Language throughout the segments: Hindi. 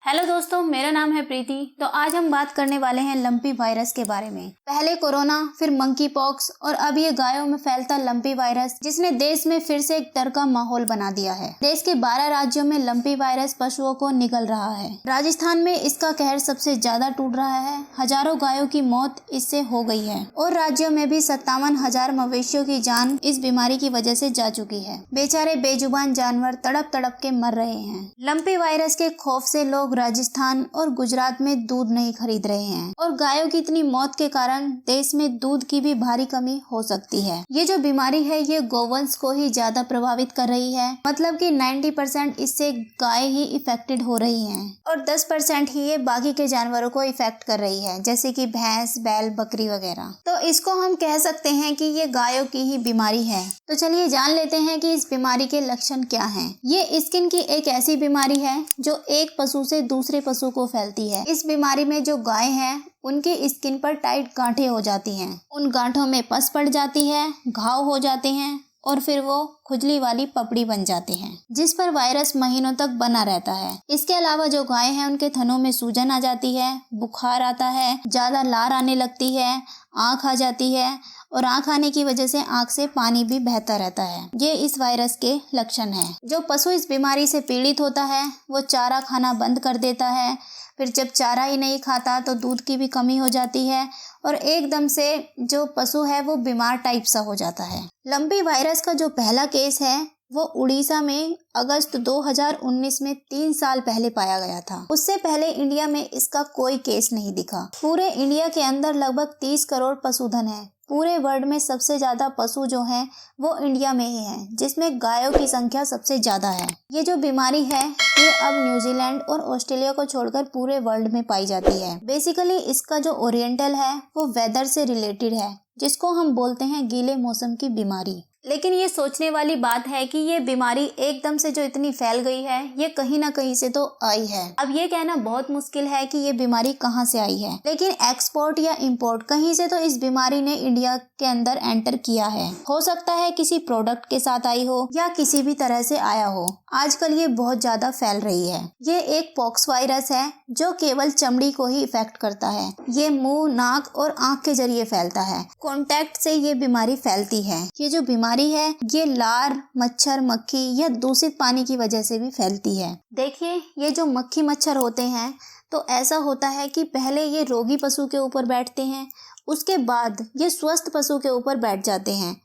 हेलो दोस्तों, मेरा नाम है प्रीति। तो आज हम बात करने वाले हैं लंपी वायरस के बारे में। पहले कोरोना, फिर मंकी पॉक्स और अब ये गायों में फैलता लंपी वायरस, जिसने देश में फिर से एक डर का माहौल बना दिया है। देश के 12 राज्यों में लंपी वायरस पशुओं को निगल रहा है। राजस्थान में इसका कहर सबसे ज्यादा टूट रहा है। हजारों गायों की मौत इससे हो गई है और राज्यों में भी 57,000 मवेशियों की जान इस बीमारी की वजह से जा चुकी है। बेचारे बेजुबान जानवर तड़प तड़प के मर रहे हैं। लंपी वायरस के खौफ से लोग राजस्थान और गुजरात में दूध नहीं खरीद रहे हैं और गायों की इतनी मौत के कारण देश में दूध की भी भारी कमी हो सकती है। ये जो बीमारी है ये गौवंश को ही ज्यादा प्रभावित कर रही है, मतलब कि 90% इससे गाय ही इफेक्टेड हो रही हैं और 10% ही ये बाकी के जानवरों को इफेक्ट कर रही है, जैसे कि भैंस, बैल, बकरी वगैरह। तो इसको हम कह सकते हैं कि ये गायों की ही बीमारी है। तो चलिए जान लेते हैं कि इस बीमारी के लक्षण क्या हैं। ये स्किन की एक ऐसी बीमारी है जो एक पशु से दूसरे पशु को फैलती है। इस बीमारी में जो गाय हैं उनकी स्किन पर टाइट गांठें हो जाती हैं। उन गांठों में पस पड़ जाती है, घाव हो जाते हैं और फिर वो खुजली वाली पपड़ी बन जाती हैं, जिस पर वायरस महीनों तक बना रहता है। इसके अलावा जो गाय हैं उनके थनों में सूजन आ जाती है, बुखार आता है, ज्यादा लार आने लगती है, आँख आ जाती है और आँख आने की वजह से आँख से पानी भी बहता रहता है। ये इस वायरस के लक्षण हैं। जो पशु इस बीमारी से पीड़ित होता है वो चारा खाना बंद कर देता है। फिर जब चारा ही नहीं खाता तो दूध की भी कमी हो जाती है और एकदम से जो पशु है वो बीमार टाइप सा हो जाता है। लंपी वायरस का जो पहला केस है वो उड़ीसा में अगस्त 2019 में 3 साल पहले पाया गया था। उससे पहले इंडिया में इसका कोई केस नहीं दिखा। पूरे इंडिया के अंदर लगभग 30 करोड़ पशुधन है। पूरे वर्ल्ड में सबसे ज्यादा पशु जो हैं वो इंडिया में ही हैं, जिसमें गायों की संख्या सबसे ज्यादा है। ये जो बीमारी है ये अब न्यूजीलैंड और ऑस्ट्रेलिया को छोड़कर पूरे वर्ल्ड में पाई जाती है। बेसिकली इसका जो ओरिएंटल है वो वेदर से रिलेटेड है, जिसको हम बोलते हैं गीले मौसम की बीमारी। लेकिन ये सोचने वाली बात है कि ये बीमारी एकदम से जो इतनी फैल गई है ये कहीं ना कहीं से तो आई है। अब ये कहना बहुत मुश्किल है कि ये बीमारी कहाँ से आई है, लेकिन एक्सपोर्ट या इंपोर्ट कहीं से तो इस बीमारी ने इंडिया के अंदर एंटर किया है। हो सकता है किसी प्रोडक्ट के साथ आई हो या किसी भी तरह से आया हो। आजकल ये बहुत ज्यादा फैल रही है। ये एक पॉक्स वायरस है जो केवल चमड़ी को ही इफेक्ट करता है। ये मुंह, नाक और आँख के जरिए फैलता है। कॉन्टैक्ट से ये बीमारी फैलती है। ये जो बीमारी है ये लार, मच्छर, मक्खी या दूषित पानी की वजह से भी फैलती है। देखिए ये जो मक्खी मच्छर होते हैं तो ऐसा होता है कि पहले ये रोगी पशु के ऊपर बैठते हैं, उसके बाद ये स्वस्थ पशु के ऊपर बैठ जाते हैं।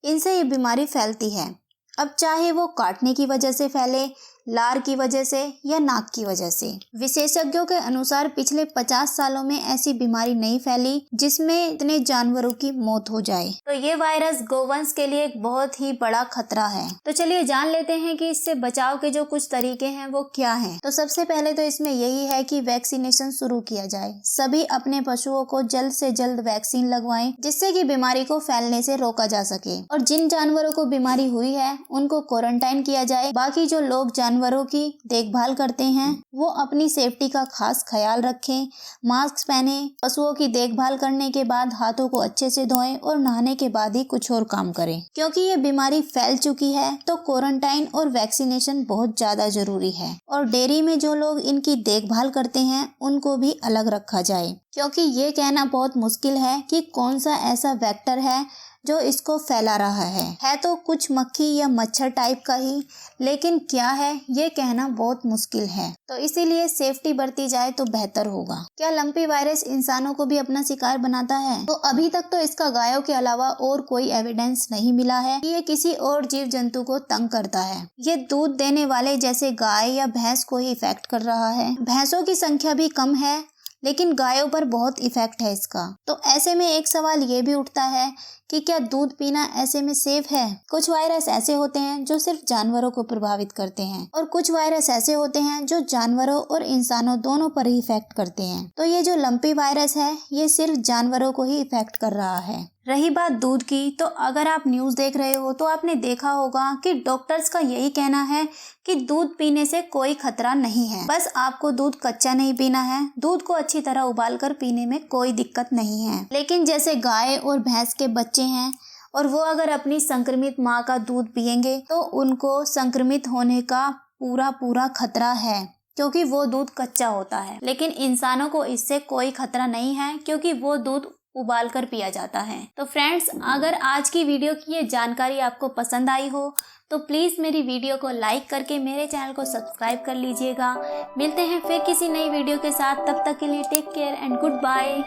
इनसे ये बीमारी फैलती है। अब चाहे वो काटने की वजह से फैले, लार की वजह से या नाक की वजह से। विशेषज्ञों के अनुसार पिछले 50 सालों में ऐसी बीमारी नहीं फैली जिसमें इतने जानवरों की मौत हो जाए। तो ये वायरस गौवंश के लिए एक बहुत ही बड़ा खतरा है। तो चलिए जान लेते हैं कि इससे बचाव के जो कुछ तरीके हैं वो क्या हैं। तो सबसे पहले तो इसमें यही है कि वैक्सीनेशन शुरू किया जाए। सभी अपने पशुओं को जल्द से जल्द वैक्सीन लगवाएं, जिससे कि बीमारी को फैलने से रोका जा सके। और जिन जानवरों को बीमारी हुई है उनको क्वारंटाइन किया जाए। बाकी जो लोग जानवरों की देखभाल करते हैं वो अपनी सेफ्टी का खास ख्याल रखें, मास्क पहने, पशुओं की देखभाल करने के बाद हाथों को अच्छे से धोएं और नहाने के बाद ही कुछ और काम करें। क्योंकि ये बीमारी फैल चुकी है तो क्वारंटाइन और वैक्सीनेशन बहुत ज्यादा जरूरी है। और डेयरी में जो लोग इनकी देखभाल करते हैं उनको भी अलग रखा जाए, क्योंकि ये कहना बहुत मुश्किल है कि कौन सा ऐसा वेक्टर है जो इसको फैला रहा है तो कुछ मक्खी या मच्छर टाइप का ही, लेकिन क्या है ये कहना बहुत मुश्किल है। तो इसीलिए सेफ्टी बरती जाए तो बेहतर होगा। क्या लंपी वायरस इंसानों को भी अपना शिकार बनाता है? तो अभी तक तो इसका गायों के अलावा और कोई एविडेंस नहीं मिला है कि ये किसी और जीव जंतु को तंग करता है। ये दूध देने वाले जैसे गाय या भैंस को ही इफेक्ट कर रहा है। भैंसों की संख्या भी कम है लेकिन गायों पर बहुत इफेक्ट है इसका। तो ऐसे में एक सवाल ये भी उठता है कि क्या दूध पीना ऐसे में सेफ है? कुछ वायरस ऐसे होते हैं जो सिर्फ जानवरों को प्रभावित करते हैं और कुछ वायरस ऐसे होते हैं जो जानवरों और इंसानों दोनों पर ही इफेक्ट करते हैं। तो ये जो लंपी वायरस है ये सिर्फ जानवरों को ही इफेक्ट कर रहा है। रही बात दूध की, तो अगर आप न्यूज़ देख रहे हो तो आपने देखा होगा कि डॉक्टर्स का यही कहना है कि दूध पीने से कोई खतरा नहीं है। बस आपको दूध कच्चा नहीं पीना है, दूध को अच्छी तरह उबालकर पीने में कोई दिक्कत नहीं है। लेकिन जैसे गाय और भैंस के बच्चे हैं और वो अगर अपनी संक्रमित माँ का दूध पिएंगे तो उनको संक्रमित होने का पूरा खतरा है। क्योंकि वो दूध कच्चा होता है, लेकिन इंसानों को इससे कोई खतरा नहीं है क्योंकि वो दूध उबाल कर पिया जाता है। तो फ्रेंड्स, अगर आज की वीडियो की ये जानकारी आपको पसंद आई हो तो प्लीज़ मेरी वीडियो को लाइक करके मेरे चैनल को सब्सक्राइब कर लीजिएगा। मिलते हैं फिर किसी नई वीडियो के साथ, तब तक के लिए take care and good bye.